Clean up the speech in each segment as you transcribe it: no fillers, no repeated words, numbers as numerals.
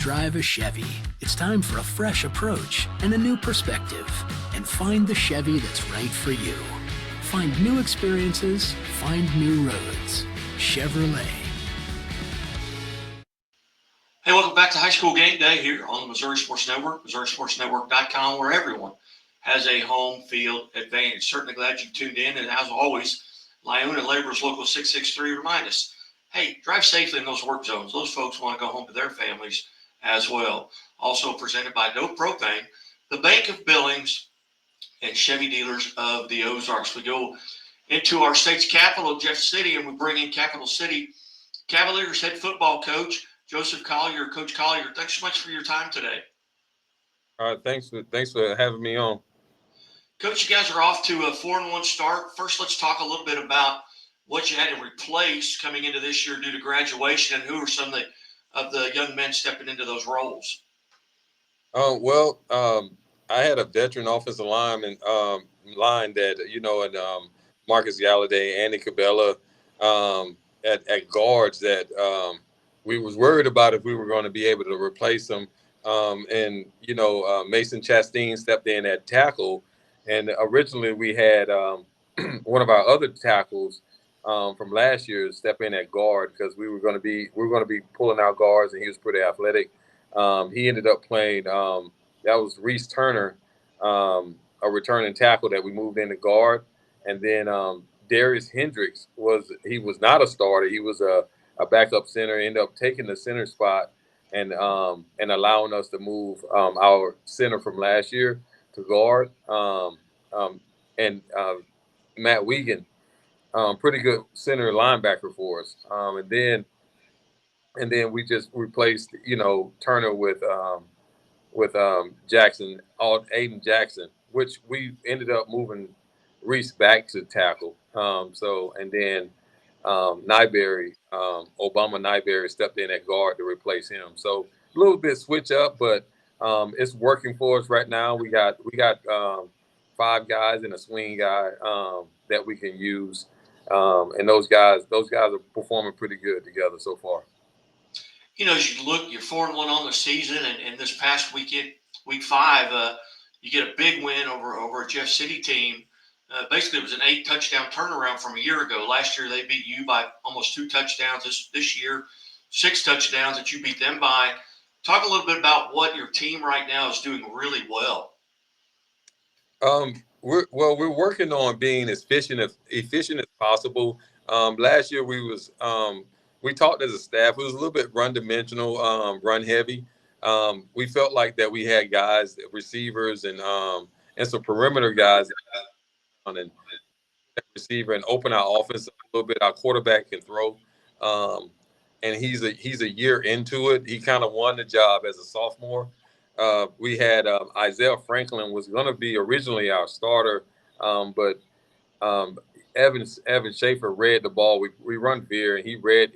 Drive a Chevy. It's time for a fresh approach and a new perspective. And find the Chevy that's right for you. Find new experiences, find new roads. Chevrolet. Hey, welcome back to High School Game Day here on the Missouri Sports Network, MissouriSportsNetwork.com, where everyone has a home field advantage. Certainly glad you tuned in. And as always, Lyona Laborers Local 663 remind us, hey, drive safely in those work zones. Those folks want to go home to their families as well. Also presented by Dope Propane, the Bank of Billings, and Chevy dealers of the Ozarks. We go into our state's capital, Jeff City, and we bring in Capital City Cavaliers head football coach Joseph Collier. Coach Collier, thanks so much for your time today. All right, thanks for having me on. Coach, you guys are off to a 4-1 start. First, let's talk a little bit about what you had to replace coming into this year due to graduation, and who are some of the young men stepping into those roles. I had a veteran offensive line that, and Marcus Galladay, Andy Cabela, at guards that we was worried about if we were going to be able to replace them. Mason Chastain stepped in at tackle, and originally we had one of our other tackles from last year step in at guard because we were going to be pulling out guards, and he was pretty athletic. He ended up playing. That was Reese Turner, a returning tackle that we moved into guard, and then Darius Hendricks was not a starter. He was a backup center. Ended up taking the center spot and allowing us to move our center from last year to guard. Matt Wiegand, pretty good center linebacker for us. And then we just replaced Turner with Jackson, Aiden Jackson, which we ended up moving Reese back to tackle. Nyberry, Obama Nyberry stepped in at guard to replace him. So a little bit switch up, but it's working for us right now. We got 5 guys and a swing guy that we can use, and those guys are performing pretty good together so far. As you look, you're 4-1 on the season, and this past weekend, week 5, you get a big win over a Jeff City team. Basically, it was an 8-touchdown turnaround from a year ago. Last year, they beat you by almost 2 touchdowns. This year, 6 touchdowns that you beat them by. Talk a little bit about what your team right now is doing really well. We're working on being as efficient as possible. Last year we talked as a staff. It was a little bit run dimensional, run heavy. We felt like that we had guys, receivers, and some perimeter guys on and receiver and open our offense a little bit. Our quarterback can throw, and he's a year into it. He kind of won the job as a sophomore. We had Isaiah Franklin was going to be originally our starter, but Evan Schaefer read the ball. We run veer, and he read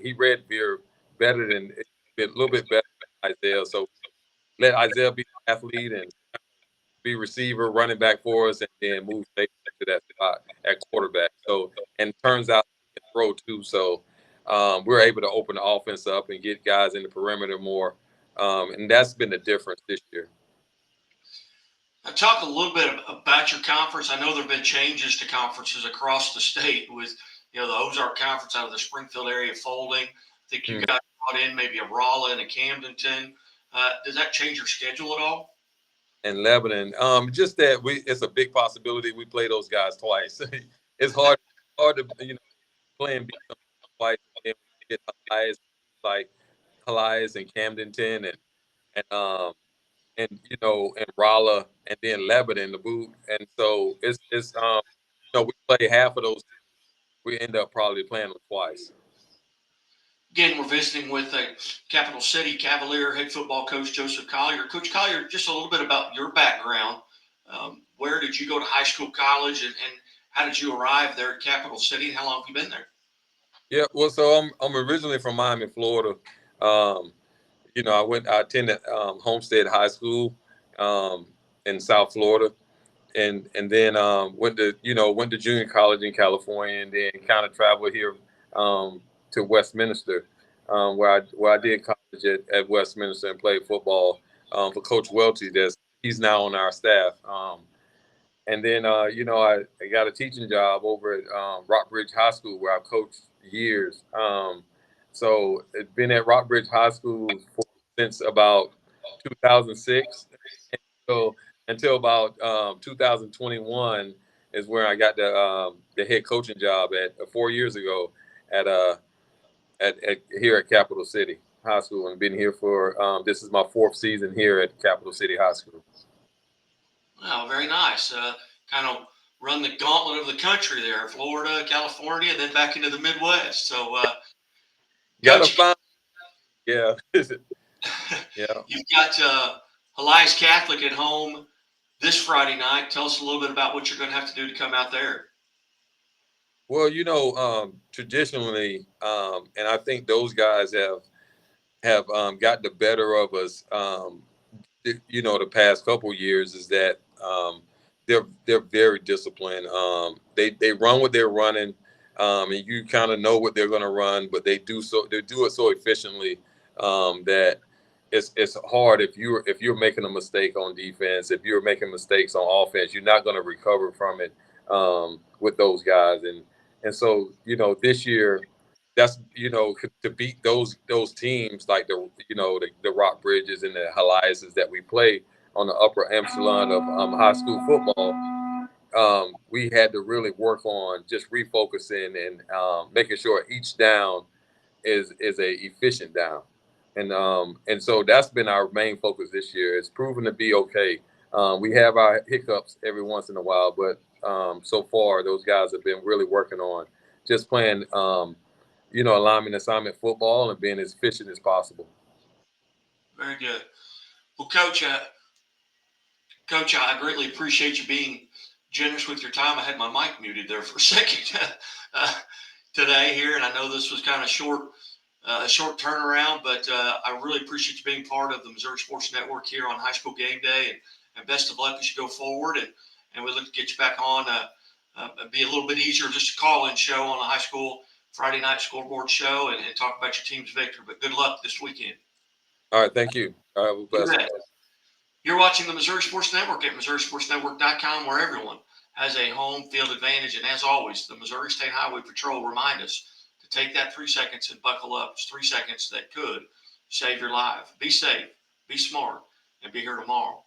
veer better than a little bit better than Isaiah. So let Isaiah be an athlete and be receiver, running back for us, and then move to that spot at quarterback. So, and turns out he can throw too. So we're able to open the offense up and get guys in the perimeter more. And that's been the difference this year. Now, talk a little bit about your conference. I know there have been changes to conferences across the state with, the Ozark Conference out of the Springfield area folding. I think you guys brought in maybe a Rolla and a Camdenton. Does that change your schedule at all? And Lebanon, just that it's a big possibility we play those guys twice. It's hard to play and beat them twice. And we get Elias and Camdenton and Rolla and then Lebanon the boot. And so it's we play half of those. We end up probably playing them twice. Again, we're visiting with Capital City Cavalier head football coach Joseph Collier. Coach Collier, just a little bit about your background. Where did you go to high school, college, and how did you arrive there at Capital City, and how long have you been there? Yeah, well, so I'm originally from Miami, Florida. I attended Homestead High School in South Florida, and then went to junior college in California, and then kind of traveled here to Westminster, where I did college at Westminster and played football for Coach Welty. He's now on our staff. And then, I got a teaching job over at Rockbridge High School where I've coached years. So it's been at Rockbridge High School since about 2006 until, until about 2021 is where I got the head coaching job at 4 years ago at at here at Capital City High School, and been here for this is my fourth season here at Capital City High School. Wow, very nice. Kind of run the gauntlet of the country there, Florida, California, and then back into the Midwest. So, Gotta Coach, find, yeah, yeah. you've got Elias Catholic at home this Friday night. Tell us a little bit about what you're going to have to do to come out there. Well, traditionally, and I think those guys have got the better of us. The past couple years is that they're very disciplined. They run what they're running, and you kind of know what they're going to run, but they do it so efficiently that it's hard if you're making a mistake on defense, if you're making mistakes on offense, you're not going to recover from it with those guys. And so this year that's to beat those teams like the Rock Bridges and the Eliases that we play on the upper echelon of high school football. We had to really work on just refocusing and making sure each down is a efficient down, and so that's been our main focus this year. It's proven to be okay. We have our hiccups every once in a while, but so far those guys have been really working on just playing alignment assignment football and being as efficient as possible. Very good. Well, Coach, I greatly appreciate you being generous with your time. I had my mic muted there for a second today here, and I know this was kind of a short turnaround, but I really appreciate you being part of the Missouri Sports Network here on High School Game Day, and best of luck as you go forward. And we look to get you back on, be a little bit easier, just a call-in show on a high school Friday night scoreboard show and talk about your team's victory. But good luck this weekend. All right, thank you. All right, well, best. You're watching the Missouri Sports Network at MissouriSportsNetwork.com, where everyone has a home field advantage. And as always, the Missouri State Highway Patrol remind us to take that 3 seconds and buckle up. It's 3 seconds that could save your life. Be safe, be smart, and be here tomorrow.